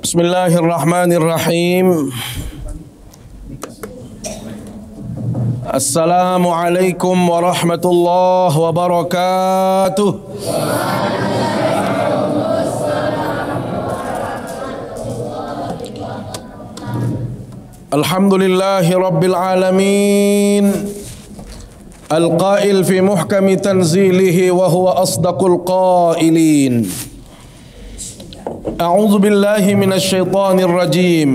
Bismillahirrahmanirrahim. Assalamualaikum warahmatullahi wabarakatuh. Alhamdulillahi rabbil alamin. Al-qail fi muhkami tanzilihi wa huwa asdaqul qailin. A'udzu billahi minasy syaithanir rajim.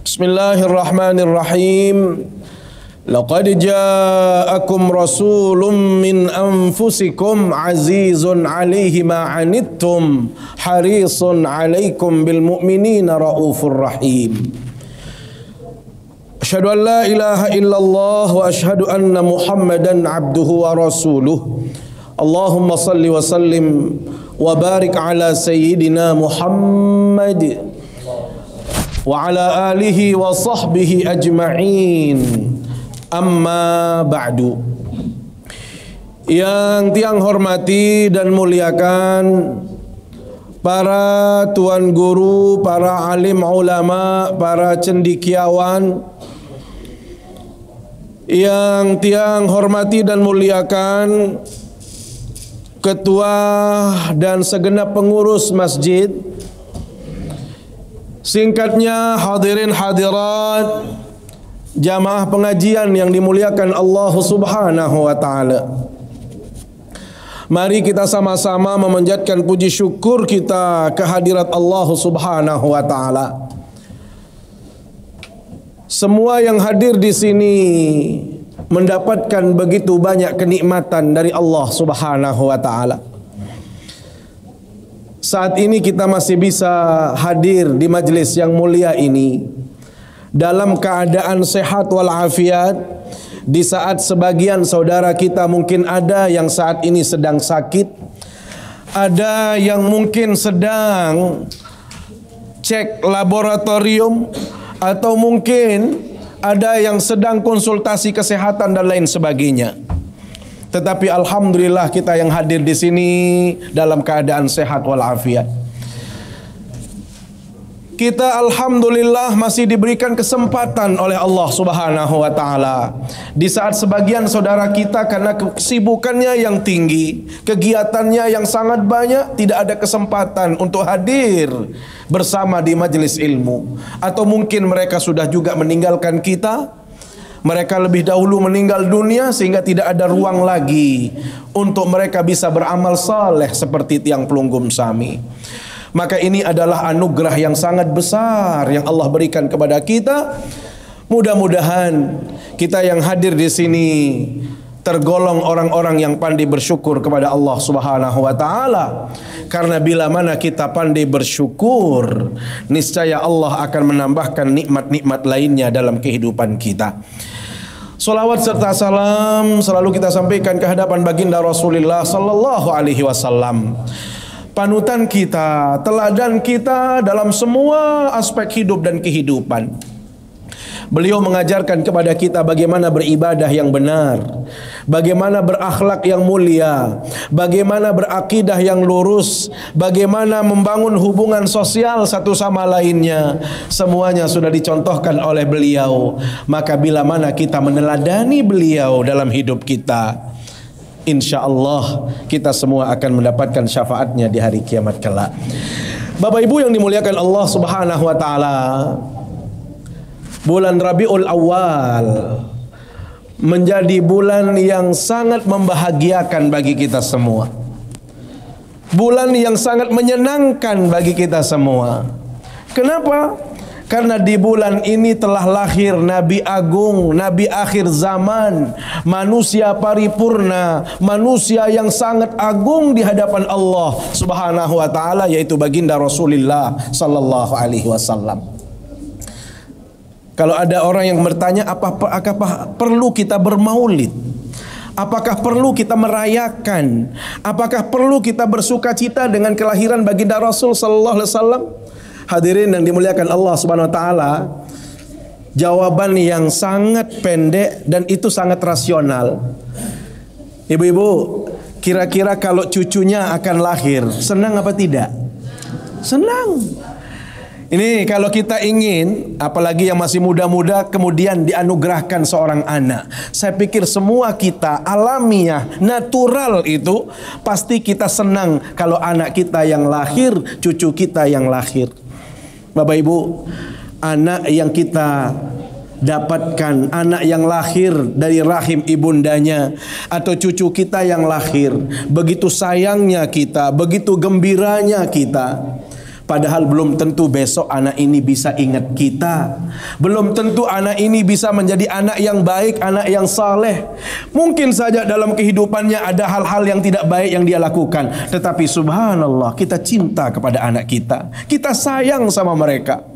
Bismillahirrahmanirrahim. Laqad ja'akum rasulun min anfusikum azizun 'alaihi ma 'anittum harisun 'alaikum bil mu'minina raufur rahim. Asyhadu an la ilaha illallah wa asyhadu anna Muhammadan 'abduhu wa rasuluh. Allahumma salli wa sallim wa barik ala sayyidina Muhammad wa ala alihi wa sahbihi ajma'in. Amma ba'du. Yang tiang hormati dan muliakan para tuan guru, para alim ulama, para cendekiawan, yang tiang hormati dan muliakan ketua dan segenap pengurus masjid, singkatnya hadirin hadirat jamaah pengajian yang dimuliakan Allah Subhanahu wa taala. Mari kita sama-sama memanjatkan puji syukur kita kehadirat Allah Subhanahu wa taala. Semua yang hadir di sini mendapatkan begitu banyak kenikmatan dari Allah Subhanahu wa taala. Saat ini kita masih bisa hadir di majlis yang mulia ini dalam keadaan sehat walafiat, di saat sebagian saudara kita mungkin ada yang saat ini sedang sakit, ada yang mungkin sedang cek laboratorium, atau mungkin ada yang sedang konsultasi kesehatan dan lain sebagainya. Tetapi alhamdulillah kita yang hadir di sini dalam keadaan sehat walafiat. Kita alhamdulillah masih diberikan kesempatan oleh Allah Subhanahu wa taala. Di saat sebagian saudara kita karena kesibukannya yang tinggi, kegiatannya yang sangat banyak, tidak ada kesempatan untuk hadir bersama di majelis ilmu, atau mungkin mereka sudah juga meninggalkan kita. Mereka lebih dahulu meninggal dunia sehingga tidak ada ruang lagi untuk mereka bisa beramal saleh seperti tiang pelunggum sami. Maka ini adalah anugerah yang sangat besar yang Allah berikan kepada kita. Mudah-mudahan kita yang hadir di sini tergolong orang-orang yang pandai bersyukur kepada Allah Subhanahu wa taala. Karena bila mana kita pandai bersyukur, niscaya Allah akan menambahkan nikmat-nikmat lainnya dalam kehidupan kita. Salawat serta salam selalu kita sampaikan ke hadapan baginda Rasulullah sallallahu alaihi wasallam. Panutan kita, teladan kita dalam semua aspek hidup dan kehidupan. Beliau mengajarkan kepada kita bagaimana beribadah yang benar, bagaimana berakhlak yang mulia, bagaimana berakidah yang lurus, bagaimana membangun hubungan sosial satu sama lainnya. Semuanya sudah dicontohkan oleh beliau. Maka bila mana kita meneladani beliau dalam hidup kita, insya Allah kita semua akan mendapatkan syafaatnya di hari kiamat kelak. Bapak Ibu yang dimuliakan Allah Subhanahu wa taala, bulan Rabiul Awal menjadi bulan yang sangat membahagiakan bagi kita semua. Bulan yang sangat menyenangkan bagi kita semua. Kenapa? Karena di bulan ini telah lahir Nabi Agung, Nabi akhir zaman, manusia paripurna, manusia yang sangat agung di hadapan Allah Subhanahu wa taala, yaitu baginda Rasulullah sallallahu alaihi wasallam. Kalau ada orang yang bertanya apakah perlu kita bermaulid? Apakah perlu kita merayakan? Apakah perlu kita bersukacita dengan kelahiran baginda Rasul sallallahu alaihi wasallam? Hadirin yang dimuliakan Allah Subhanahu wa taala, jawaban yang sangat pendek dan itu sangat rasional. Ibu-ibu, kira-kira kalau cucunya akan lahir, senang apa tidak? Senang. Ini kalau kita ingin, apalagi yang masih muda-muda, kemudian dianugerahkan seorang anak. Saya pikir semua kita alamiah, natural itu, pasti kita senang kalau anak kita yang lahir, cucu kita yang lahir. Bapak Ibu, anak yang kita dapatkan, anak yang lahir dari rahim ibundanya, atau cucu kita yang lahir, begitu sayangnya kita, begitu gembiranya kita. Padahal belum tentu besok anak ini bisa ingat kita. Belum tentu anak ini bisa menjadi anak yang baik, anak yang saleh. Mungkin saja dalam kehidupannya ada hal-hal yang tidak baik yang dia lakukan. Tetapi subhanallah, kita cinta kepada anak kita. Kita sayang sama mereka.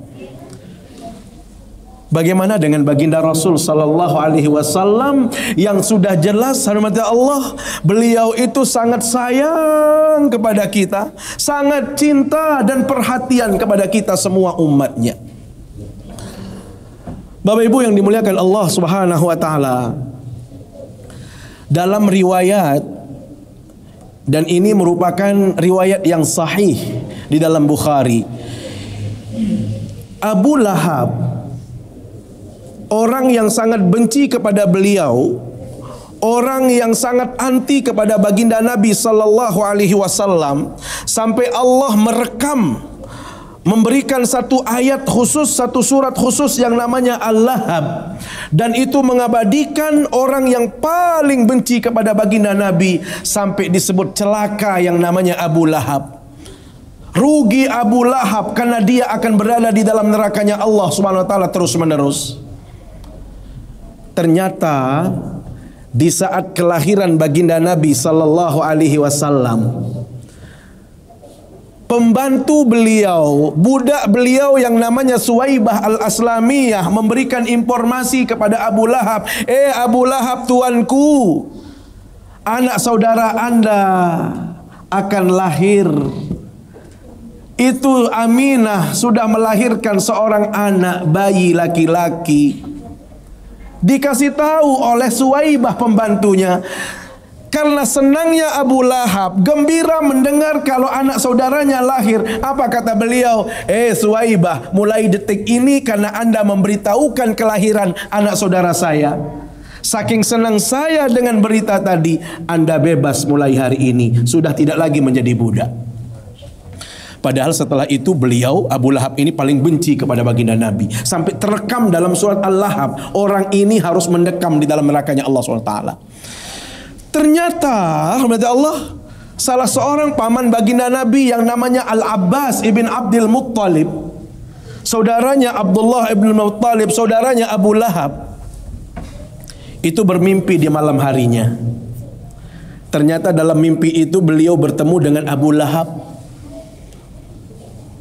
Bagaimana dengan baginda Rasul sallallahu alaihi wasallam yang sudah jelas hormati Allah, beliau itu sangat sayang kepada kita, sangat cinta dan perhatian kepada kita semua umatnya. Bapak Ibu yang dimuliakan Allah Subhanahu wa taala, dalam riwayat, dan ini merupakan riwayat yang sahih di dalam Bukhari, Abu Lahab, orang yang sangat benci kepada beliau, orang yang sangat anti kepada baginda Nabi sallallahu alaihi wasallam, sampai Allah merekam, memberikan satu ayat khusus, satu surat khusus yang namanya Al-Lahab, dan itu mengabadikan orang yang paling benci kepada baginda Nabi, sampai disebut celaka yang namanya Abu Lahab. Rugi Abu Lahab, karena dia akan berada di dalam nerakanya Allah Subhanahu wa taala terus menerus. Ternyata di saat kelahiran baginda Nabi sallallahu alaihi wasallam, pembantu beliau, budak beliau yang namanya Suwaibah al-Aslamiyah memberikan informasi kepada Abu Lahab, Abu Lahab tuanku, anak saudara Anda akan lahir. Itu Aminah sudah melahirkan seorang anak bayi laki-laki. Dikasih tahu oleh Suwaibah pembantunya. Karena senangnya Abu Lahab, gembira mendengar kalau anak saudaranya lahir. Apa kata beliau? Suwaibah, mulai detik ini karena Anda memberitahukan kelahiran anak saudara saya, saking senang saya dengan berita tadi, Anda bebas mulai hari ini, sudah tidak lagi menjadi budak. Padahal setelah itu beliau, Abu Lahab ini paling benci kepada baginda Nabi. Sampai terekam dalam surat Al-Lahab, orang ini harus mendekam di dalam nerakanya Allah SWT. Ternyata, Allah, salah seorang paman baginda Nabi yang namanya Al-Abbas ibn Abdul Muttalib, saudaranya Abdullah ibn Muttalib, saudaranya Abu Lahab, itu bermimpi di malam harinya. Ternyata dalam mimpi itu beliau bertemu dengan Abu Lahab.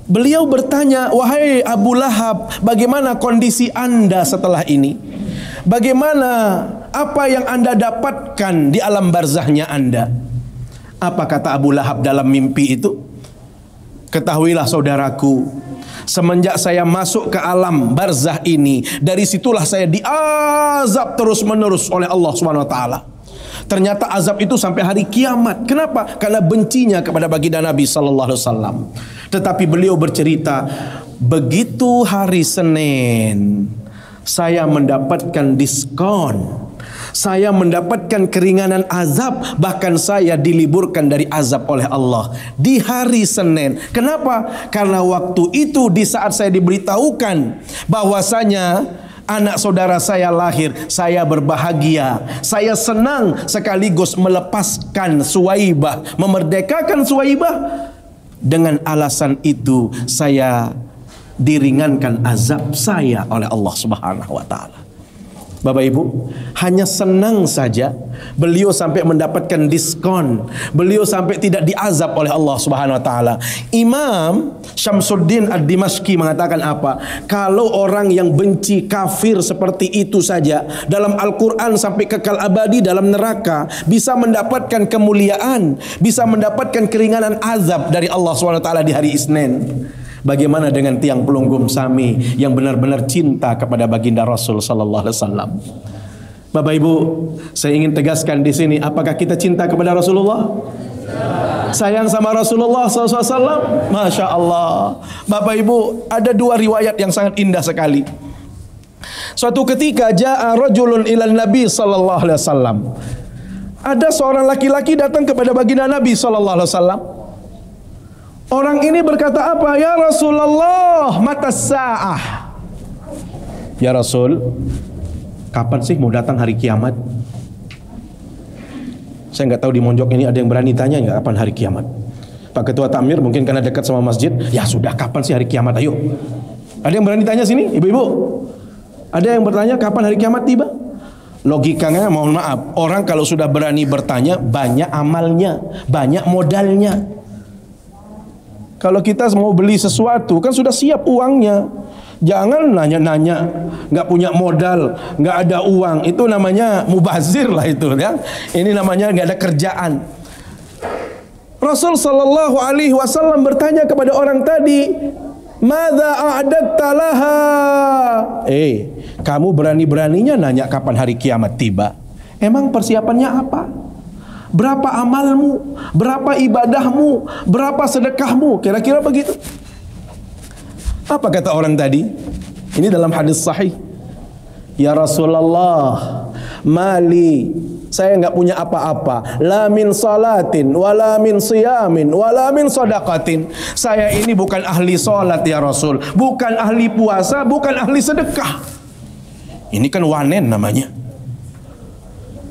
Beliau bertanya, wahai Abu Lahab, bagaimana kondisi Anda setelah ini? Bagaimana, apa yang Anda dapatkan di alam barzahnya Anda? Apa kata Abu Lahab dalam mimpi itu? Ketahuilah saudaraku, semenjak saya masuk ke alam barzah ini, dari situlah saya diazab terus menerus oleh Allah Subhanahu wa taala. Ternyata azab itu sampai hari kiamat. Kenapa? Karena bencinya kepada baginda Nabi sallallahu alaihi wasallam. Tetapi beliau bercerita, begitu hari Senin saya mendapatkan diskon, saya mendapatkan keringanan azab, bahkan saya diliburkan dari azab oleh Allah di hari Senin. Kenapa? Karena waktu itu di saat saya diberitahukan bahwasanya anak saudara saya lahir, saya berbahagia, saya senang sekaligus melepaskan Suwaibah, memerdekakan Suwaibah. Dengan alasan itu saya diringankan azab saya oleh Allah Subhanahu wa taala. Bapak Ibu, hanya senang saja beliau sampai mendapatkan diskon, beliau sampai tidak diazab oleh Allah Subhanahu wa taala. Imam Syamsuddin Ad-Dimashqi mengatakan apa? Kalau orang yang benci kafir seperti itu saja dalam Al-Quran sampai kekal abadi dalam neraka bisa mendapatkan kemuliaan, bisa mendapatkan keringanan azab dari Allah Subhanahu wa taala di hari Isnin. Bagaimana dengan tiang pelunggum Sami yang benar-benar cinta kepada baginda Rasul sallallahu alaihi wasallam? Bapak Ibu, saya ingin tegaskan di sini, apakah kita cinta kepada Rasulullah? Sayang sama Rasulullah SAW. Masya Allah. Bapak Ibu, ada dua riwayat yang sangat indah sekali. Suatu ketika ja'a rajulun ilan Nabi sallallahu alaihi wasallam. Ada seorang laki-laki datang kepada baginda Nabi sallallahu alaihi wasallam. Orang ini berkata apa? Ya Rasulullah, mata sa'ah. Ya Rasul, kapan sih mau datang hari kiamat? Saya nggak tahu di Monjok ini ada yang berani tanya nggak kapan hari kiamat. Pak Ketua Takmir mungkin karena dekat sama masjid. Ya sudah, kapan sih hari kiamat? Ayo. Ada yang berani tanya sini, ibu-ibu? Ada yang bertanya kapan hari kiamat tiba? Logikanya mohon maaf, orang kalau sudah berani bertanya, banyak amalnya, banyak modalnya. Kalau kita mau beli sesuatu kan sudah siap uangnya. Jangan nanya-nanya, nggak punya modal, nggak ada uang, itu namanya mubazir lah itu ya. Ini namanya nggak ada kerjaan. Rasul Shallallahu Alaihi Wasallam bertanya kepada orang tadi, "Madza a'dadta laha?" Kamu berani-beraninya nanya kapan hari kiamat tiba? Emang persiapannya apa? Berapa amalmu? Berapa ibadahmu? Berapa sedekahmu? Kira-kira begitu. Apa kata orang tadi? Ini dalam hadis sahih. Ya Rasulullah, mali, saya nggak punya apa-apa. La min salatin, wala min siyamin, wala min sadaqatin. Saya ini bukan ahli salat ya Rasul, bukan ahli puasa, bukan ahli sedekah. Ini kan wanen namanya.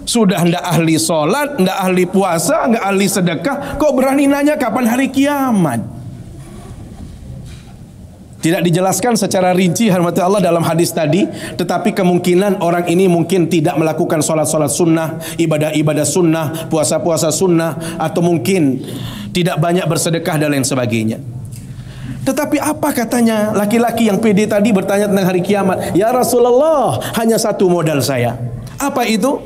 Sudah ndak ahli salat, ndak ahli puasa, nggak ahli sedekah, kok berani nanya kapan hari kiamat? Tidak dijelaskan secara rinci hormati Allah dalam hadis tadi, tetapi kemungkinan orang ini mungkin tidak melakukan sholat-sholat sunnah, ibadah-ibadah sunnah, puasa-puasa sunnah, atau mungkin tidak banyak bersedekah dan lain sebagainya. Tetapi apa katanya laki-laki yang pede tadi bertanya tentang hari kiamat? Ya Rasulullah, hanya satu modal saya. Apa itu?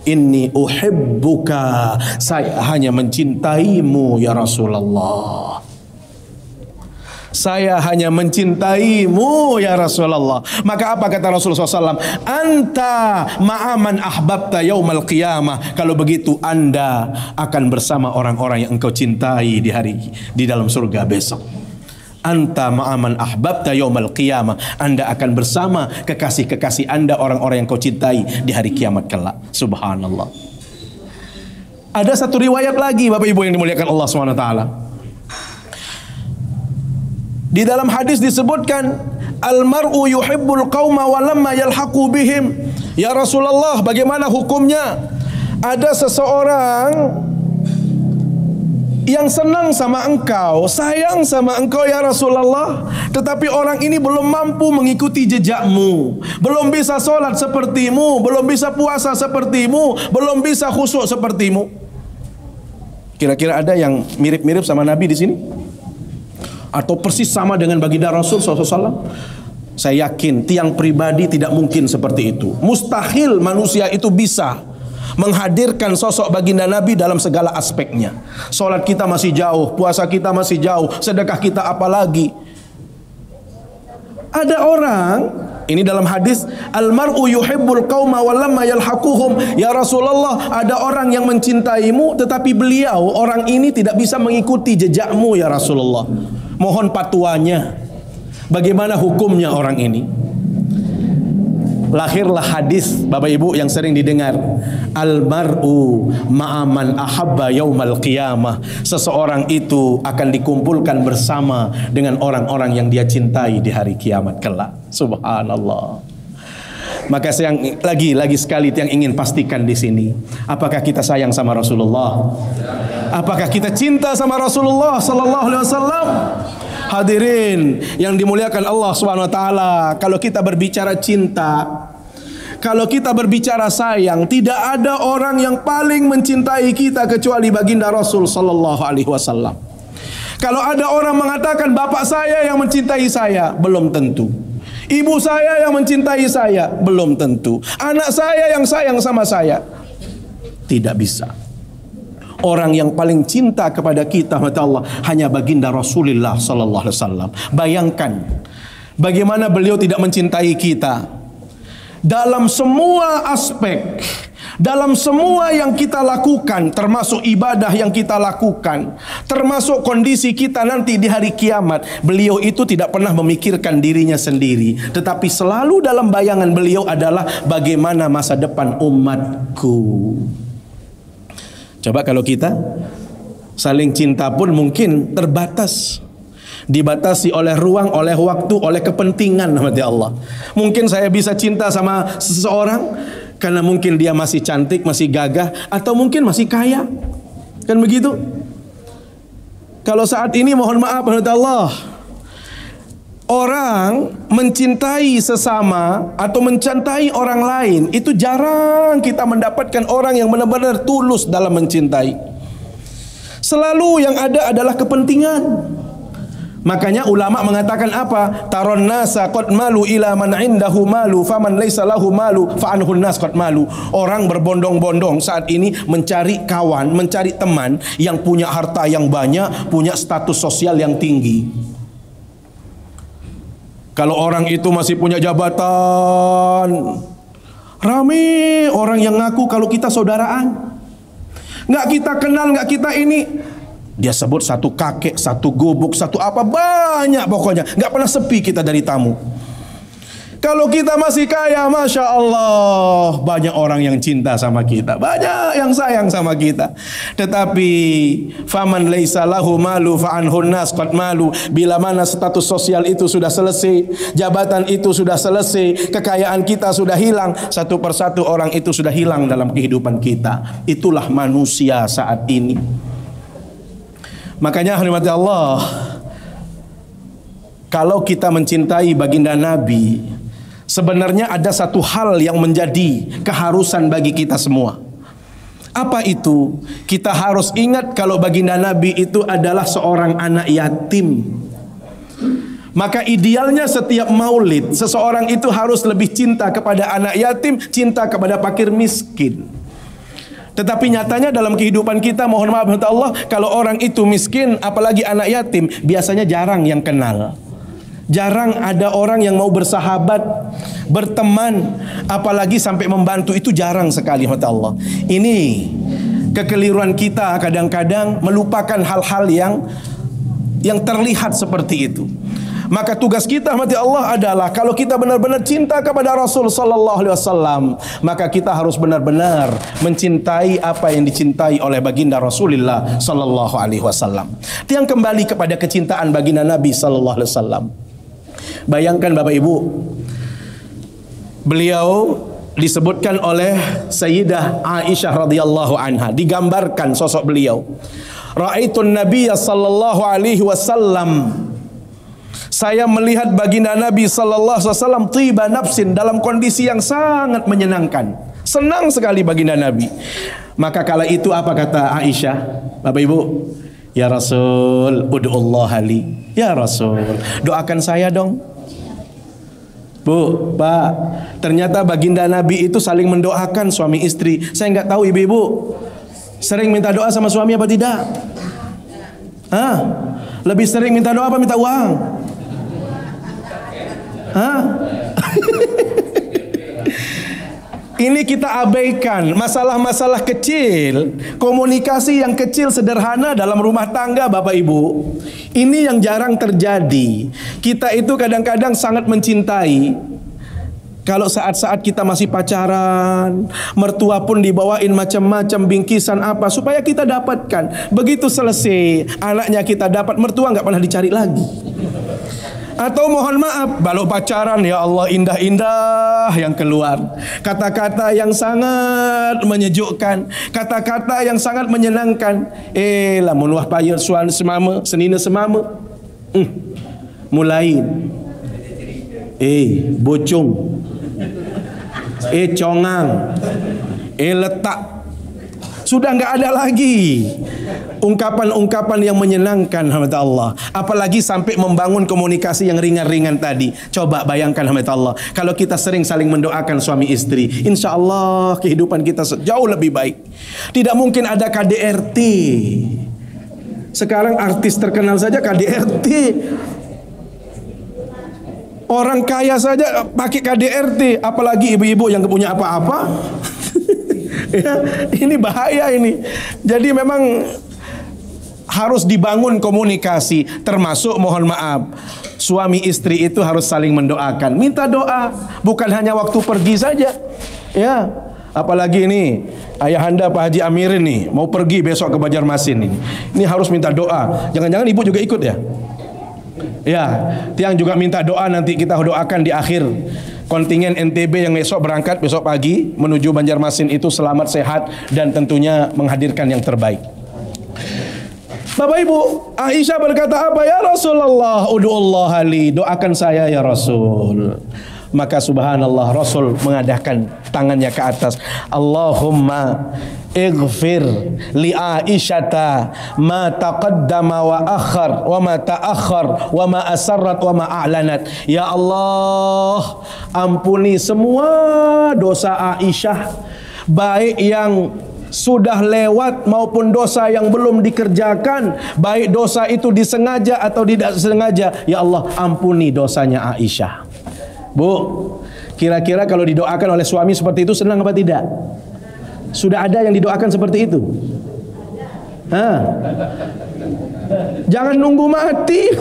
Inni uhibbuka, saya hanya mencintaimu ya Rasulullah. Saya hanya mencintaimu ya Rasulullah. Maka apa kata Rasulullah SAW? Anta ma'aman ahbabta yaumal qiyamah. Kalau begitu Anda akan bersama orang-orang yang engkau cintai di dalam surga besok. Anta ma'aman ahbabta yaumal qiyamah. Anda akan bersama kekasih-kekasih Anda, orang-orang yang kau cintai di hari kiamat kelak. Subhanallah. Ada satu riwayat lagi Bapak Ibu yang dimuliakan Allah SWT. Di dalam hadis disebutkan, al-mar'u yuhibbul qauma wa lamma yalhaqu bihim. Ya Rasulullah, bagaimana hukumnya? Ada seseorang yang senang sama engkau, sayang sama engkau ya Rasulullah, tetapi orang ini belum mampu mengikuti jejakmu, belum bisa sholat sepertimu, belum bisa puasa sepertimu, belum bisa khusyuk sepertimu. Kira-kira ada yang mirip-mirip sama Nabi di sini? Atau persis sama dengan baginda Rasul SAW? Saya yakin tiang pribadi tidak mungkin seperti itu. Mustahil manusia itu bisa menghadirkan sosok baginda Nabi dalam segala aspeknya. Salat kita masih jauh, puasa kita masih jauh, sedekah kita apalagi. Ada orang, ini dalam hadis, al-mar'u yuhibbul qauma wa lamma yalhaquhum. Ya Rasulullah, ada orang yang mencintaimu tetapi beliau, orang ini tidak bisa mengikuti jejakmu ya Rasulullah. Mohon fatwanya. Bagaimana hukumnya orang ini? Lahirlah hadis Bapak Ibu yang sering didengar, al-mar'u ma'aman ahabba yaumal qiyamah. Seseorang itu akan dikumpulkan bersama dengan orang-orang yang dia cintai di hari kiamat kelak. Subhanallah. Maka saya lagi sekali yang ingin pastikan di sini, apakah kita sayang sama Rasulullah? Apakah kita cinta sama Rasulullah sallallahu alaihi wasallam? Hadirin yang dimuliakan Allah Subhanahu wa taala, kalau kita berbicara cinta, kalau kita berbicara sayang, tidak ada orang yang paling mencintai kita kecuali baginda Rasul sallallahu alaihi wasallam. Kalau ada orang mengatakan bapak saya yang mencintai saya, belum tentu. Ibu saya yang mencintai saya, belum tentu. Anak saya yang sayang sama saya, tidak bisa. Orang yang paling cinta kepada kita, mata Allah, hanya baginda Rasulullah sallallahu alaihi wasallam. Bayangkan bagaimana beliau tidak mencintai kita dalam semua aspek. Dalam semua yang kita lakukan, termasuk ibadah yang kita lakukan, termasuk kondisi kita nanti di hari kiamat, beliau itu tidak pernah memikirkan dirinya sendiri, tetapi selalu dalam bayangan beliau adalah bagaimana masa depan umatku. Coba kalau kita saling cinta pun mungkin terbatas, dibatasi oleh ruang, oleh waktu, oleh kepentingan. Allah, mungkin saya bisa cinta sama seseorang karena mungkin dia masih cantik, masih gagah, atau mungkin masih kaya. Kan begitu? Kalau saat ini mohon maaf Allah, orang mencintai sesama atau mencintai orang lain, itu jarang kita mendapatkan orang yang benar-benar tulus dalam mencintai. Selalu yang ada adalah kepentingan. Makanya ulama mengatakan apa? Taron nasa qad malu ila man indahu malu faman laysa lahu malu fa anhun nas qad malu. Orang berbondong-bondong saat ini mencari kawan, mencari teman yang punya harta yang banyak, punya status sosial yang tinggi. Kalau orang itu masih punya jabatan, rame orang yang ngaku kalau kita saudaraan. Nggak kita kenal, nggak kita ini. Dia sebut satu kakek, satu gubuk, satu apa, banyak pokoknya. Nggak pernah sepi kita dari tamu. Kalau kita masih kaya, Masya Allah, banyak orang yang cinta sama kita, banyak yang sayang sama kita. Tetapi faman laisa lahu malu fa anhun nas qad malu. Bila mana status sosial itu sudah selesai, jabatan itu sudah selesai, kekayaan kita sudah hilang, satu persatu orang itu sudah hilang dalam kehidupan kita. Itulah manusia saat ini. Makanya hormati Allah, kalau kita mencintai baginda Nabi, sebenarnya ada satu hal yang menjadi keharusan bagi kita semua. Apa itu? Kita harus ingat kalau baginda Nabi itu adalah seorang anak yatim. Maka idealnya setiap maulid, seseorang itu harus lebih cinta kepada anak yatim, cinta kepada fakir miskin. Tetapi nyatanya dalam kehidupan kita, mohon maaf Allah, kalau orang itu miskin, apalagi anak yatim, biasanya jarang yang kenal. Jarang ada orang yang mau bersahabat, berteman, apalagi sampai membantu, itu jarang sekali, Allah. Ini kekeliruan kita, kadang-kadang melupakan hal-hal yang terlihat seperti itu. Maka tugas kita mati Allah adalah, kalau kita benar-benar cinta kepada Rasul sallallahu alaihi wasallam, maka kita harus benar-benar mencintai apa yang dicintai oleh baginda Rasulullah sallallahu alaihi wasallam. Yang kembali kepada kecintaan baginda Nabi sallallahu alaihi wasallam. Bayangkan Bapak Ibu, beliau disebutkan oleh Sayyidah Aisyah radhiyallahu anha, digambarkan sosok beliau. Ra'aitun Nabiyya sallallahu alaihi wasallam, saya melihat baginda Nabi sallallahu alaihi wasallam tiba nafsin, dalam kondisi yang sangat menyenangkan. Senang sekali baginda Nabi. Maka kala itu apa kata Aisyah? Bapak Ibu, ya Rasul, ud'ullah li. Ya Rasul, doakan saya dong. Bu, Pak, ternyata baginda Nabi itu saling mendoakan suami istri. Saya nggak tahu ibu-ibu sering minta doa sama suami apa tidak? Hah? Lebih sering minta doa apa minta uang? Hah? Ini kita abaikan masalah-masalah kecil, komunikasi yang kecil sederhana dalam rumah tangga Bapak Ibu. Ini yang jarang terjadi. Kita itu kadang-kadang sangat mencintai. Kalau saat-saat kita masih pacaran, mertua pun dibawain macam-macam bingkisan apa supaya kita dapatkan. Begitu selesai, anaknya kita dapat, mertua nggak pernah dicari lagi. Atau mohon maaf, baru pacaran, ya Allah indah-indah yang keluar, kata-kata yang sangat menyejukkan, kata-kata yang sangat menyenangkan. Lamun wah payah suan semama, senina semama, mulai bocong, congang, letak. Sudah nggak ada lagi ungkapan-ungkapan yang menyenangkan, hamdat Allah. Apalagi sampai membangun komunikasi yang ringan-ringan tadi. Coba bayangkan, hamdat Allah, kalau kita sering saling mendoakan suami istri, insya Allah kehidupan kita jauh lebih baik. Tidak mungkin ada KDRT. Sekarang artis terkenal saja KDRT. Orang kaya saja pakai KDRT, apalagi ibu-ibu yang punya apa-apa. Ya, ini bahaya ini. Jadi memang harus dibangun komunikasi, termasuk mohon maaf, suami istri itu harus saling mendoakan. Minta doa, bukan hanya waktu pergi saja. Ya, apalagi ini ayahanda Pak Haji Amirin nih mau pergi besok ke Banjarmasin ini. Ini harus minta doa. Jangan-jangan ibu juga ikut ya? Ya, Tiang juga minta doa, nanti kita doakan di akhir kontingen NTB yang besok berangkat besok pagi menuju Banjarmasin itu selamat sehat dan tentunya menghadirkan yang terbaik. Bapak Ibu, Aisyah berkata apa? Ya Rasulullah, ud'ullah li, doakan saya ya Rasul. Maka subhanallah, Rasul mengadahkan tangannya ke atas. Allahumma ighfir li Aisyata ma taqaddama wa akhar wa ma ta'akhar wa ma asarrat wa ma a'lanat. Ya Allah, ampuni semua dosa Aisyah, baik yang sudah lewat maupun dosa yang belum dikerjakan, baik dosa itu disengaja atau tidak sengaja. Ya Allah, ampuni dosanya Aisyah. Bu, kira-kira kalau didoakan oleh suami seperti itu senang apa tidak? Sudah ada yang didoakan seperti itu? Hah? Jangan nunggu mati.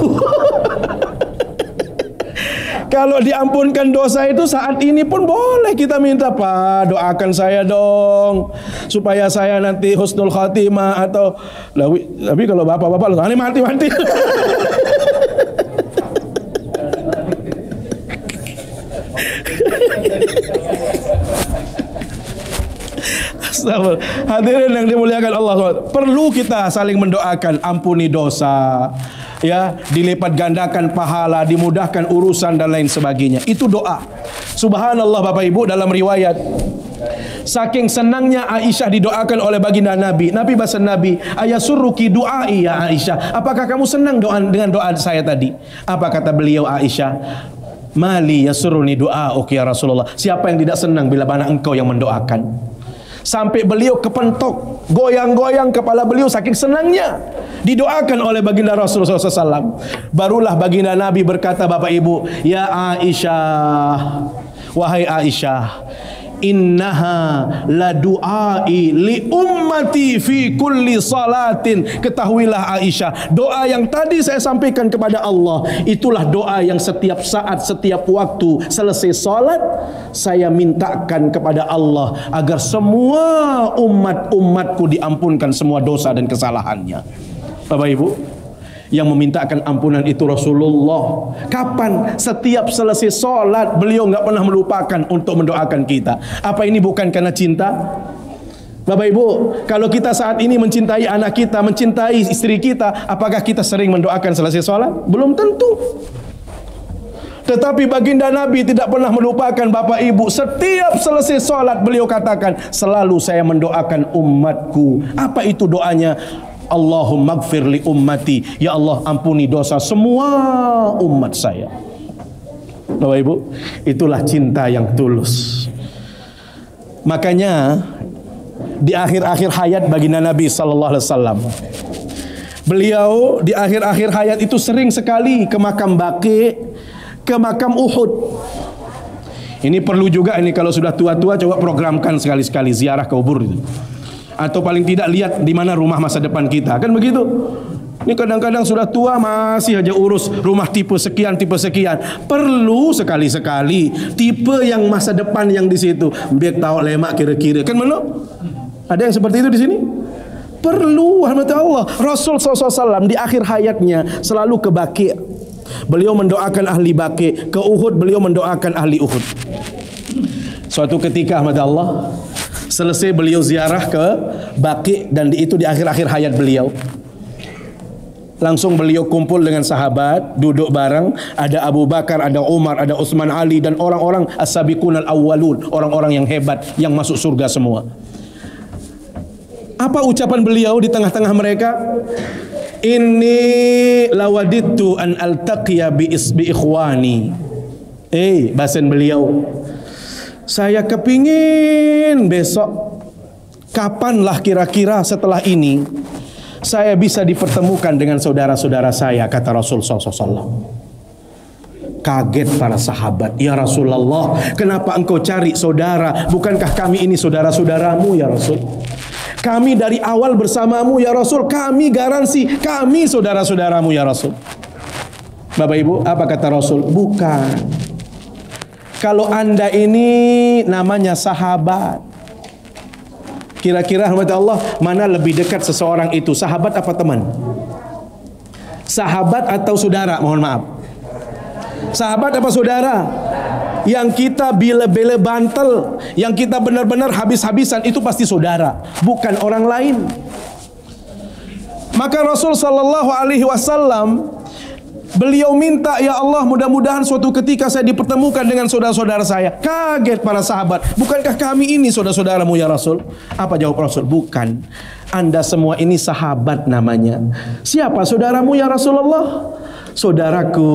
Kalau diampunkan dosa itu saat ini pun boleh kita minta, Pak, doakan saya dong supaya saya nanti husnul khatimah, atau tapi kalau bapak-bapak ini mati-mati. Hadirin yang dimuliakan Allah, perlu kita saling mendoakan, ampuni dosa, ya, dilipat gandakan pahala, dimudahkan urusan dan lain sebagainya. Itu doa. Subhanallah Bapak Ibu, dalam riwayat saking senangnya Aisyah didoakan oleh baginda Nabi. Nabi bahasa Nabi, ayasurruki du'ai ya Aisyah. Apakah kamu senang dengan doa saya tadi? Apa kata beliau Aisyah? Mali yasurruni du'auk ya Rasulullah. Siapa yang tidak senang bila mana engkau yang mendoakan? Sampai beliau kepentok, goyang-goyang kepala beliau saking senangnya didoakan oleh baginda Rasulullah SAW. Barulah baginda Nabi berkata, Bapak Ibu, ya Aisyah, wahai Aisyah, innaha la du'ai li ummati fi kulli salatin. Ketahuilah Aisyah, doa yang tadi saya sampaikan kepada Allah, itulah doa yang setiap saat, setiap waktu selesai salat saya mintakan kepada Allah agar semua umatku diampunkan semua dosa dan kesalahannya. Bapak Ibu, yang memintakan ampunan itu Rasulullah. Kapan? Setiap selesai sholat beliau nggak pernah melupakan untuk mendoakan kita. Apa ini bukan karena cinta? Bapak Ibu, kalau kita saat ini mencintai anak kita, mencintai istri kita, apakah kita sering mendoakan selesai sholat? Belum tentu. Tetapi baginda Nabi tidak pernah melupakan Bapak Ibu. Setiap selesai sholat beliau katakan, selalu saya mendoakan umatku. Apa itu doanya? Allahumma gfir li ummati, ya Allah ampuni dosa semua umat saya. Bapak Ibu, itulah cinta yang tulus. Makanya di akhir-akhir hayat baginda Nabi sallallahu alaihi wasallam, beliau di akhir-akhir hayat itu sering sekali ke makam Baqi, ke makam Uhud. Ini perlu juga, ini kalau sudah tua-tua coba programkan sekali-sekali ziarah ke kubur itu. Atau paling tidak lihat di mana rumah masa depan kita, kan begitu. Ini kadang-kadang sudah tua masih aja urus rumah tipe sekian, tipe sekian. Perlu sekali-sekali tipe yang masa depan yang di situ. Biar tahu lemak kira-kira, kan mana? Ada yang seperti itu di sini? Perlu, Allah. Rasul SAW di akhir hayatnya selalu ke Baqi. Beliau mendoakan ahli Baqi. Ke Uhud beliau mendoakan ahli Uhud. Suatu ketika Allah, selesai beliau ziarah ke Baqi, dan itu di akhir-akhir hayat beliau. Langsung beliau kumpul dengan sahabat, duduk bareng, ada Abu Bakar, ada Umar, ada Utsman, Ali, dan orang-orang as-sabiqunal awwalun, orang-orang yang hebat yang masuk surga semua. Apa ucapan beliau di tengah-tengah mereka? Inni lawadittu an altaqiya bi ikhwani. Bahasan beliau, saya kepingin besok, kapanlah kira-kira setelah ini saya bisa dipertemukan dengan saudara-saudara saya, kata Rasul SAW. Kaget para sahabat, "Ya Rasulullah, kenapa engkau cari saudara? Bukankah kami ini saudara-saudaramu ya Rasul? Kami dari awal bersamamu ya Rasul. Kami garansi kami saudara-saudaramu ya Rasul." Bapak Ibu, apa kata Rasul? Bukan. Kalau Anda ini namanya sahabat. Kira-kira rahmat Allah, mana lebih dekat seseorang itu, sahabat apa teman? Sahabat atau saudara? Mohon maaf. Sahabat apa saudara? Yang kita bela-bela bantal, yang kita benar-benar habis-habisan, itu pasti saudara, bukan orang lain. Maka Rasul sallallahu alaihi wasallam beliau minta, "Ya Allah, mudah-mudahan suatu ketika saya dipertemukan dengan saudara-saudara saya." Kaget para sahabat, "Bukankah kami ini saudara-saudaramu ya Rasul?" Apa jawab Rasul? "Bukan. Anda semua ini sahabat namanya." "Siapa saudaramu ya Rasulullah?" "Saudaraku,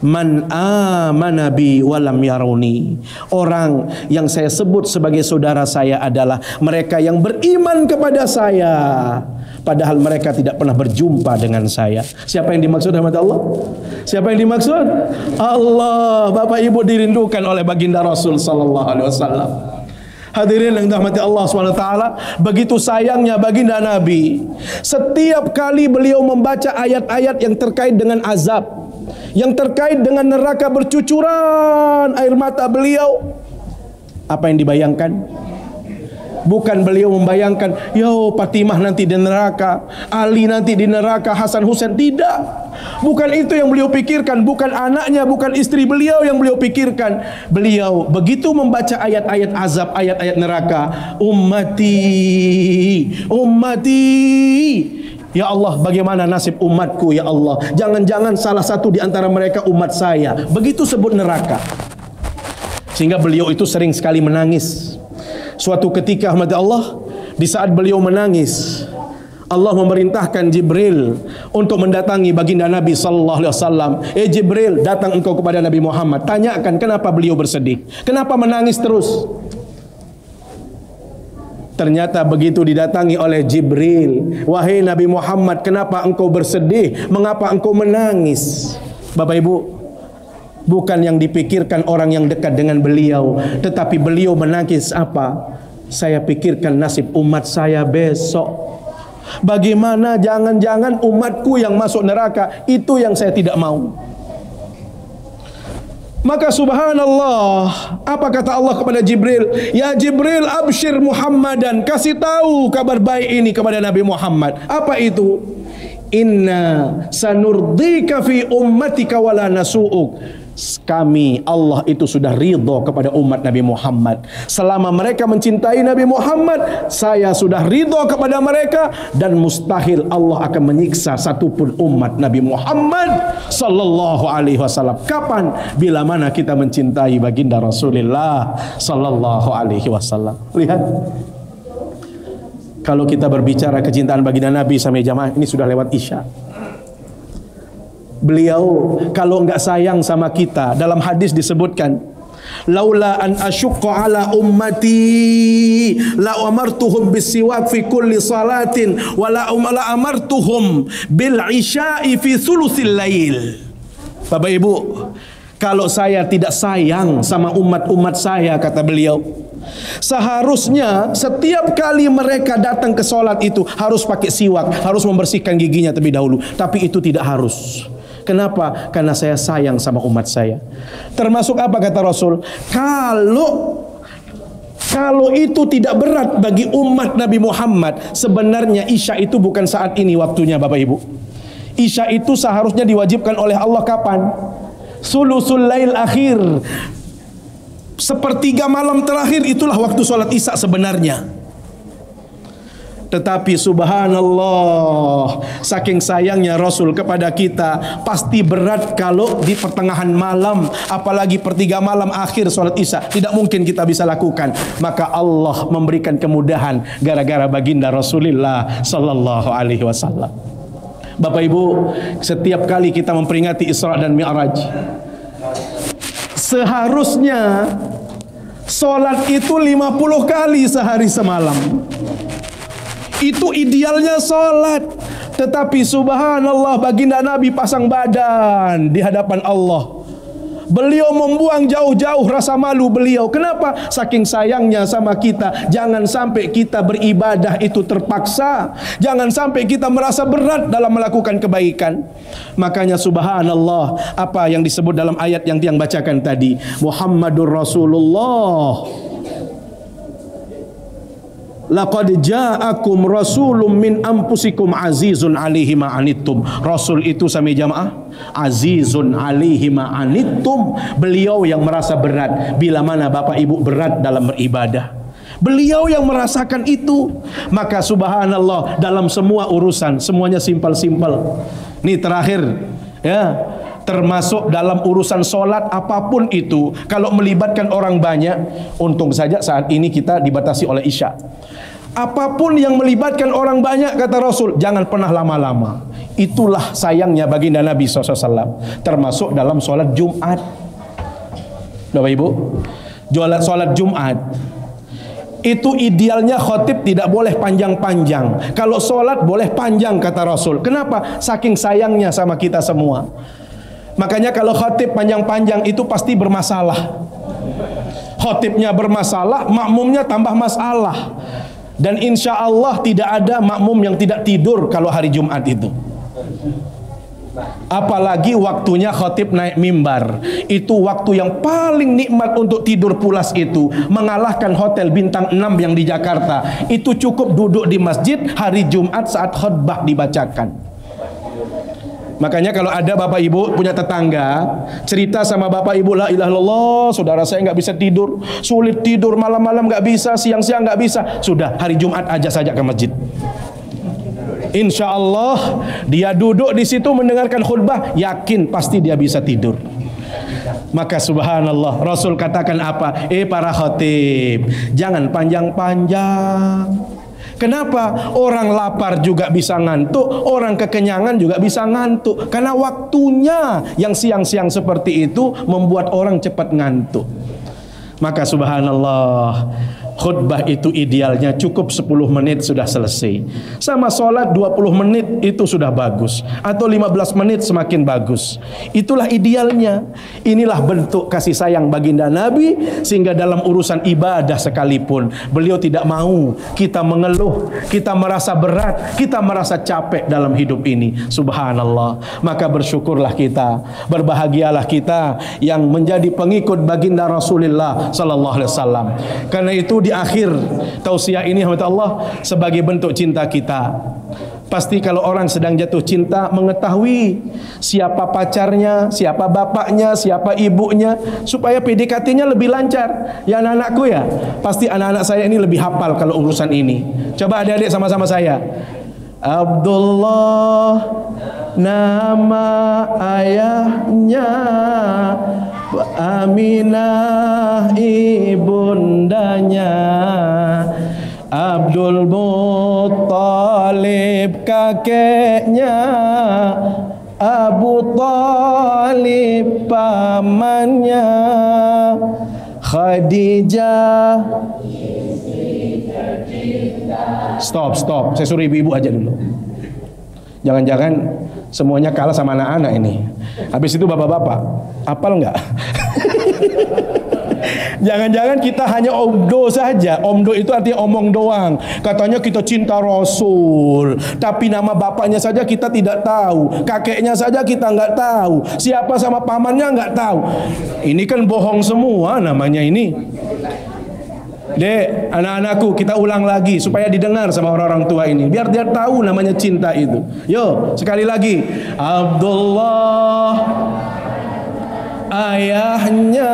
man amana bi walam yaruni." Orang yang saya sebut sebagai saudara saya adalah mereka yang beriman kepada saya, padahal mereka tidak pernah berjumpa dengan saya. Siapa yang dimaksud rahmat Allah? Siapa yang dimaksud? Allah. Bapak Ibu dirindukan oleh baginda Rasul sallallahu alaihi wasallam. Hadirin yang dirahmati Allah SWT, begitu sayangnya baginda Nabi, setiap kali beliau membaca ayat-ayat yang terkait dengan azab, yang terkait dengan neraka, bercucuran air mata beliau. Apa yang dibayangkan? Bukan beliau membayangkan, "Yo, Fatimah nanti di neraka, Ali nanti di neraka, Hasan Husain." Tidak. Bukan itu yang beliau pikirkan, bukan anaknya, bukan istri beliau yang beliau pikirkan. Beliau begitu membaca ayat-ayat azab, ayat-ayat neraka, "Ummati, ummati. Ya Allah, bagaimana nasib umatku ya Allah? Jangan-jangan salah satu di antara mereka umat saya." Begitu sebut neraka. Sehingga beliau itu sering sekali menangis. Suatu ketika rahmat Allah, di saat beliau menangis, Allah memerintahkan Jibril untuk mendatangi baginda Nabi sallallahu alaihi wasallam. Jibril, datang engkau kepada Nabi Muhammad, tanyakan kenapa beliau bersedih, kenapa menangis terus. Ternyata begitu didatangi oleh Jibril, "Wahai Nabi Muhammad, kenapa engkau bersedih? Mengapa engkau menangis?" Bapak Ibu, bukan yang dipikirkan orang yang dekat dengan beliau, tetapi beliau menangis apa? "Saya pikirkan nasib umat saya besok. Bagaimana jangan-jangan umatku yang masuk neraka, itu yang saya tidak mau." Maka subhanallah, apa kata Allah kepada Jibril? "Ya Jibril, abshir Muhammadan." Kasih tahu kabar baik ini kepada Nabi Muhammad. Apa itu? "Inna sanurdika fi ummatika wala nasu'uk." Kami, Allah itu sudah ridho kepada umat Nabi Muhammad. Selama mereka mencintai Nabi Muhammad, saya sudah ridho kepada mereka, dan mustahil Allah akan menyiksa satupun umat Nabi Muhammad sallallahu alaihi wasallam. Kapan? Bila mana kita mencintai baginda Rasulullah sallallahu alaihi wasallam. Lihat, kalau kita berbicara kecintaan baginda Nabi sama jamaah, ini sudah lewat Isya. Beliau kalau enggak sayang sama kita, dalam hadis disebutkan, "Laula an asyqa ala ummati la amartuhum bisiwak fi kulli salatin wa la amartuhum bil isya'i fi thuluthil lail." Bapak Ibu, kalau saya tidak sayang sama umat-umat saya, kata beliau, seharusnya setiap kali mereka datang ke sholat itu harus pakai siwak, harus membersihkan giginya terlebih dahulu. Tapi itu tidak harus. Kenapa? Karena saya sayang sama umat saya. Termasuk apa kata Rasul? Kalau itu tidak berat bagi umat Nabi Muhammad, sebenarnya Isya itu bukan saat ini waktunya Bapak Ibu. Isya itu seharusnya diwajibkan oleh Allah kapan? Sulusul lail akhir. Sepertiga malam terakhir itulah waktu sholat Isya sebenarnya. Tetapi subhanallah, saking sayangnya Rasul kepada kita, pasti berat kalau di pertengahan malam, apalagi pertiga malam akhir sholat Isya, tidak mungkin kita bisa lakukan. Maka Allah memberikan kemudahan gara-gara baginda Rasulullah sallallahu alaihi wasallam. Bapak Ibu, setiap kali kita memperingati Isra dan Mi'raj, seharusnya sholat itu 50 kali sehari semalam. Itu idealnya sholat. Tetapi subhanallah, baginda Nabi pasang badan di hadapan Allah. Beliau membuang jauh-jauh rasa malu beliau. Kenapa? Saking sayangnya sama kita. Jangan sampai kita beribadah itu terpaksa. Jangan sampai kita merasa berat dalam melakukan kebaikan. Makanya subhanallah, apa yang disebut dalam ayat yang tiang bacakan tadi, Muhammadur Rasulullah, laqad ja'akum rasulun min anfusikum azizun alaihi ma anittum. Rasul itu sami jamaah, azizun alaihi ma anittum. Beliau yang merasa berat bila mana Bapak Ibu berat dalam beribadah. Beliau yang merasakan itu. Maka subhanallah, dalam semua urusan semuanya simpel-simpel. Ini terakhir ya, termasuk dalam urusan solat apapun itu, kalau melibatkan orang banyak, untung saja saat ini kita dibatasi oleh Isya. Apapun yang melibatkan orang banyak, kata Rasul, jangan pernah lama-lama. Itulah sayangnya baginda Nabi SAW. Termasuk dalam solat Jumat. Bapak Ibu, solat Jumat itu idealnya khotib tidak boleh panjang-panjang. Kalau solat boleh panjang, kata Rasul. Kenapa? Saking sayangnya sama kita semua. Makanya kalau khotib panjang-panjang itu pasti bermasalah. Khotibnya bermasalah, makmumnya tambah masalah. Dan insya Allah tidak ada makmum yang tidak tidur kalau hari Jumat itu. Apalagi waktunya khotib naik mimbar. Itu waktu yang paling nikmat untuk tidur pulas itu. Mengalahkan hotel bintang 6 yang di Jakarta. Itu cukup duduk di masjid hari Jumat saat khutbah dibacakan. Makanya kalau ada Bapak Ibu punya tetangga cerita sama Bapak Ibu, la ilaha illallah, saudara saya nggak bisa tidur, sulit tidur, malam-malam nggak bisa, siang-siang nggak bisa. Sudah, hari Jumat aja saja ke masjid. Insya Allah dia duduk di situ mendengarkan khutbah, yakin pasti dia bisa tidur. Maka subhanallah, Rasul katakan apa? Para khatib, jangan panjang-panjang. Kenapa? Orang lapar juga bisa ngantuk, orang kekenyangan juga bisa ngantuk. Karena waktunya yang siang-siang seperti itu membuat orang cepat ngantuk. Maka subhanallah, khutbah itu idealnya cukup 10 menit sudah selesai. Sama sholat 20 menit itu sudah bagus. Atau 15 menit semakin bagus. Itulah idealnya. Inilah bentuk kasih sayang baginda Nabi. Sehingga dalam urusan ibadah sekalipun, beliau tidak mau kita mengeluh, kita merasa berat, kita merasa capek dalam hidup ini. Subhanallah. Maka bersyukurlah kita, berbahagialah kita yang menjadi pengikut baginda Rasulullah sallallahu alaihi wasallam. Karena itu di akhir tausiah ini Allah, sebagai bentuk cinta kita, pasti kalau orang sedang jatuh cinta mengetahui siapa pacarnya, siapa bapaknya, siapa ibunya, supaya PDKT-nya lebih lancar. Ya anak-anakku ya, pasti anak-anak saya ini lebih hafal kalau urusan ini. Coba adik-adik sama-sama saya. Abdullah nama ayahnya, Aminah ibundanya, Abdul Muttalib kakeknya, Abu Talib pamannya, Khadijah. Stop, saya suruh ibu-ibu aja dulu. Jangan-jangan semuanya kalah sama anak-anak ini. Habis itu bapak-bapak, apal enggak? Jangan-jangan kita hanya omdo saja. Omdo itu artinya omong doang. Katanya kita cinta Rasul, tapi nama bapaknya saja kita tidak tahu, kakeknya saja kita nggak tahu, siapa sama pamannya nggak tahu. Ini kan bohong semua namanya ini. Dek, anak-anakku, kita ulang lagi supaya didengar sama orang-orang tua ini, biar dia tahu namanya cinta itu. Yo, sekali lagi. Abdullah ayahnya,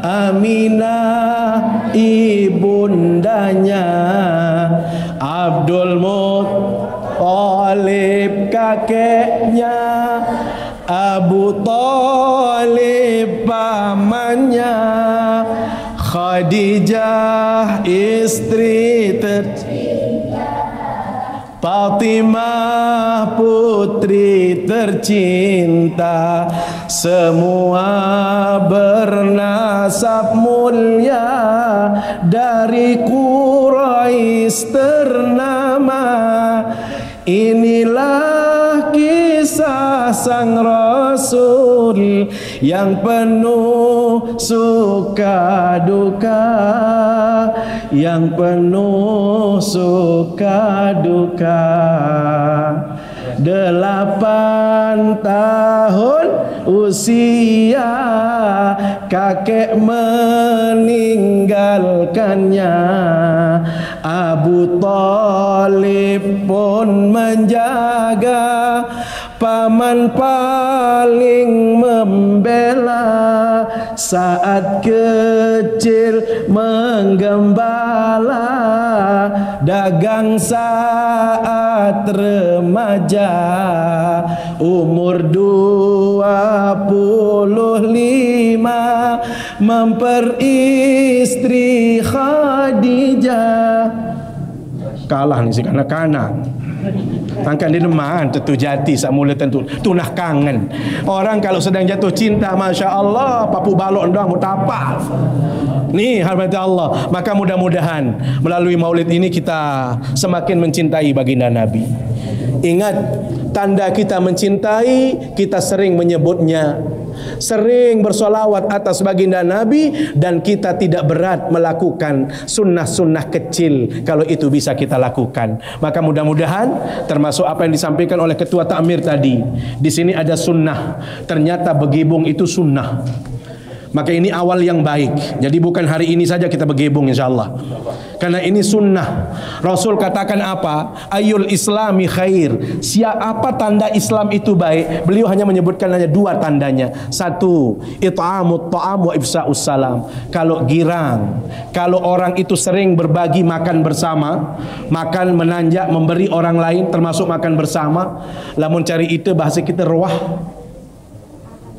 Aminah ibundanya, Abdul Muttalib kakeknya, Abu Talib pamannya, Khadijah istri tercinta, Fatimah putri tercinta, semua bernasab mulia, dari Quraisy ternama. Inilah kisah sang Rasul Rasul yang penuh suka duka, yang penuh suka duka. 8 tahun usia kakek meninggalkannya. Abu Thalib pun menjaga, paman paling membela. Saat kecil menggembala, dagang saat remaja. Umur 25 memperistri Khadijah. Kalah ni si kanak-kanak. Angkat dia deman tentu jati sak mula tentu tunah kangen. Orang kalau sedang jatuh cinta, Masya Allah, papu balok ndang mutapa. Ni hormat Allah. Maka mudah-mudahan melalui maulid ini kita semakin mencintai baginda Nabi. Ingat, tanda kita mencintai, kita sering menyebutnya, sering bersolawat atas baginda Nabi, dan kita tidak berat melakukan sunnah-sunnah kecil kalau itu bisa kita lakukan. Maka mudah-mudahan termasuk apa yang disampaikan oleh Ketua Takmir tadi. Di sini ada sunnah. Ternyata bergibung itu sunnah. Maka ini awal yang baik. Jadi bukan hari ini saja kita bergabung insyaAllah, karena ini sunnah. Rasul katakan apa? Ayul islami khair. Siapa tanda Islam itu baik? Beliau hanya menyebutkan hanya 2 tandanya. 1, it'amut ta'am wa ifsa'us salam. Kalau girang, kalau orang itu sering berbagi makan bersama, makan menanjak memberi orang lain, termasuk makan bersama. Lamun cari itu bahasa kita ruah.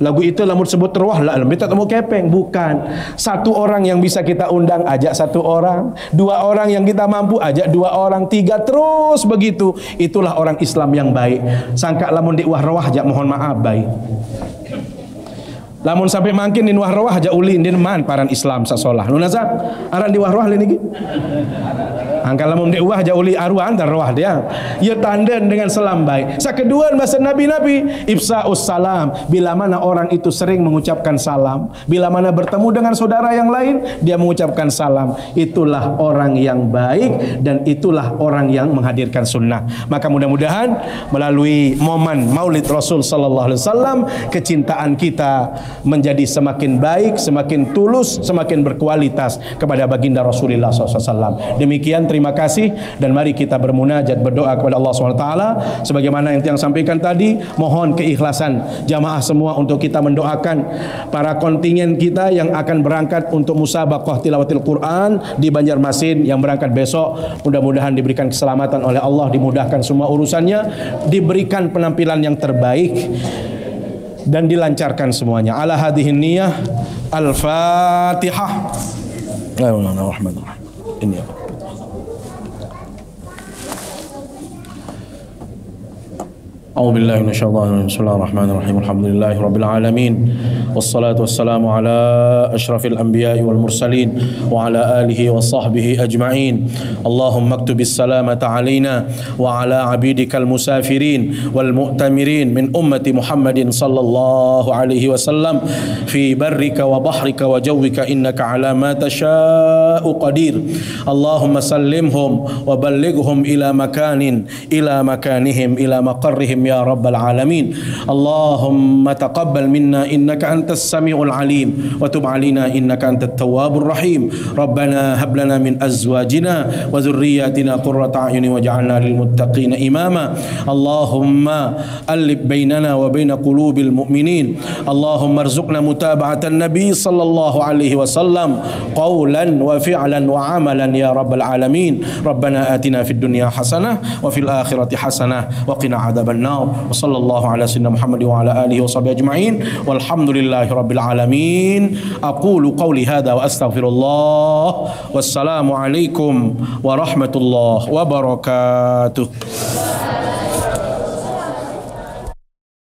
Lagu itu lamun sebut ruah lah, minta temu kepeng. Bukan. 1 orang yang bisa kita undang, ajak 1 orang. 2 orang yang kita mampu, ajak 2 orang. 3 terus begitu. Itulah orang Islam yang baik. Sangka lamun di wah-rawah ajak mohon maaf baik. Lamun sampai makin di wah-rawah ajak ulin din man paran Islam sasolah. Nu nazak aran di wah-rawah lagi. Angka lamun di wah ajak uli arwah antar rawah dia. Ya tanda dengan salam baik. Sakedua bahasa Nabi-nabi ifsa'us salam. Bila mana orang itu sering mengucapkan salam, bila mana bertemu dengan saudara yang lain, dia mengucapkan salam, itulah orang yang baik dan itulah orang yang menghadirkan sunnah. Maka mudah-mudahan melalui momen Maulid Rasul sallallahu alaihi wasallam, kecintaan kita menjadi semakin baik, semakin tulus, semakin berkualitas kepada baginda Rasulullah sallallahu alaihi wasallam. Demikian, terima kasih, dan mari kita bermunajat, berdoa kepada Allah SWT. Sebagaimana yang sampaikan tadi, mohon keikhlasan jamaah semua untuk kita mendoakan para kontingen kita yang akan berangkat untuk musabaqah tilawatil Quran di Banjarmasin yang berangkat besok. Mudah-mudahan diberikan keselamatan oleh Allah, dimudahkan semua urusannya, diberikan penampilan yang terbaik dan dilancarkan semuanya. Ala hadhihi niyah. Al-Fatihah. Bismillahirrahmanirrahim. Ini apa? أعوذ بالله من الشيطان الرجيم. بسم الله الرحمن الرحيم. الحمد لله رب العالمين، والصلاة والسلام على أشرف الأنبياء والمرسلين وعلى آله وصحبه أجمعين. اللهم اكتب السلامة علينا وعلى عبيدك المسافرين والمؤتمرين من أمة محمد صلى الله عليه وسلم في برك وبحرك وجوك، إنك على ما تشاء قدير. اللهم سلمهم وبلغهم إلى مكانهم إلى مقرهم يا رب العالمين. اللهم تقبل منا إنك أنت السميع العليم، وتب علينا إنك أنت التواب الرحيم. ربنا هب لنا من أزواجنا وذرياتنا قرة أعين واجعلنا للمتقين إماما. اللهم ألف بيننا وبين قلوب المؤمنين. اللهم ارزقنا متابعة النبي صلى الله عليه وسلم قولا وفعلا وعملا يا رب العالمين. ربنا آتنا في الدنيا حسنة وفي الآخرة حسنة وقنا عذاب النار. وصلى الله على سيدنا محمد وعلى آله وصحبه أجمعين، والحمد لله رب العالمين. أقول قولي هذا وأستغفر الله، والسلام عليكم ورحمة الله وبركاته.